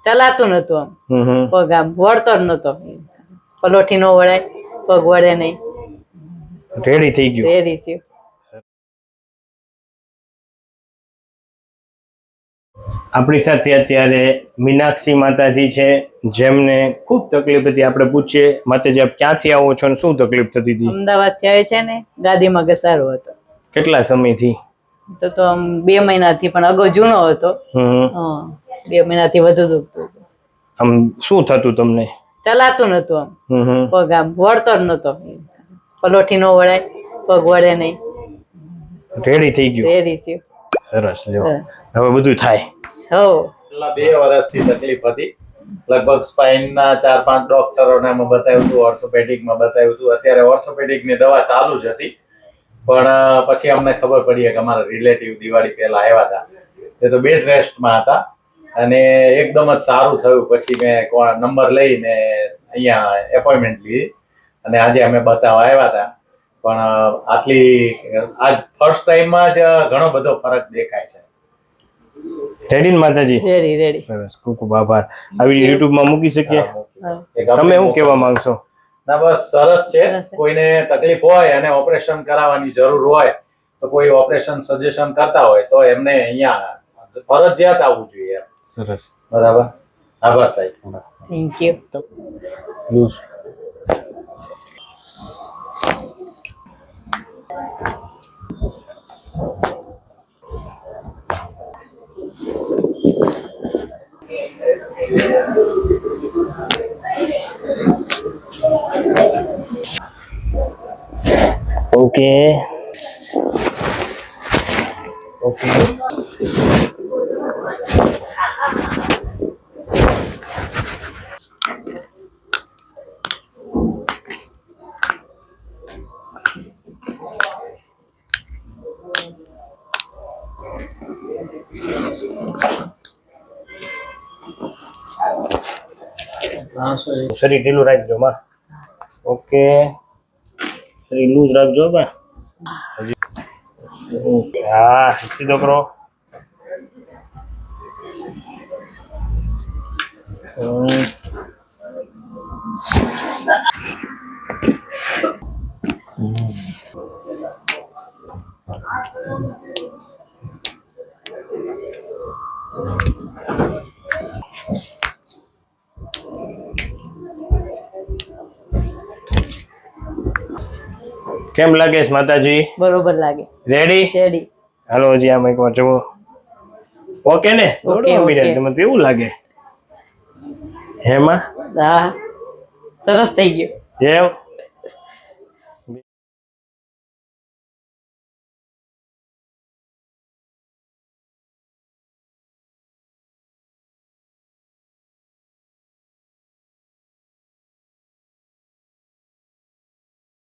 ચલાતું નતું આમ પગ આમ વળતો જ નતો પલોઠી નો વળાય પગ વળે નહીં રેડી થઈ ગયું રેડી થયું આપણી સાથે અત્યારે મીનાક્ષી માતાજી છે જેમને ખૂબ તકલીફ હતી આપણે પૂછીએ માતાજી આપ ક્યાંથી આવો છો અને શું તકલીફ થતી હતી અમદાવાદ થી આવે છે ને ગાદીમાં ઘસારો હતો કેટલા સમયથી તો આમ 2 મહિનાથી પણ અગાઉ જૂનો હતો 2 મહિનાથી વધુ દુખતું હતું આમ શું થતું તમને ચલાતું નતું આમ પગ આમ વળતો જ નતો પલોઠી નો વળાય પગ વળે નહીં રેડી થઈ ગયું રેડી થયું સરસ લ્યો હવે બધું થાય હો છેલ્લા 2 વર્ષથી તકલીફ હતી લગભગ સ્પાઇનના 4-5 ડોક્ટરોને અમે બતાવ્યું હતું ઓર્થોપેડિકમાં બતાવ્યું હતું અત્યારે ઓર્થોપેડિકની દવા ચાલુ જ હતી પણ પછી અમને ખબર પડી કે અમારા રિલેટિવ દિવાળી પહેલા આવ્યા હતા તે તો બેડ રેસ્ટમાં હતા અને એકદમ જ સારું થયું પછી મેં નંબર લઈને અહીંયા એપોઇન્ટમેન્ટ લીધી અને આજે અમે બતાવવા આવ્યા હતા પણ આજ ફર્સ્ટ ટાઈમમાં જ ઘણો બધો ફરક દેખાય છે રેડી ને માતાજી રેડી સરસ ખૂબ ખૂબ આભાર આવી યુટ્યુબ માં મૂકી શકીએ તમે શું કહેવા માંગશો ના બસ સરસ છે કોઈને તકલીફ હોય અને ઓપરેશન કરાવવાની જરૂર હોય તો કોઈ ઓપરેશન સજેશન કરતા હોય તો એમને અહીંયા ફરજિયાત આવવું જોઈએ સરસ બરાબર આભાર સાહેબ થેન્ક યુ ઓકે ઓકે શરીર ઢીલું રાખજો માં ઓકે શરીર લૂઝ રાખજો બા હા સીધો કરો કેમ લાગે છે માતાજી બરોબર લાગે રેડી હાલો હજી આમ એકવાર જુઓ ઓકે ને તમે કેવું લાગે હેમાં હા સરસ થઈ ગયું એમ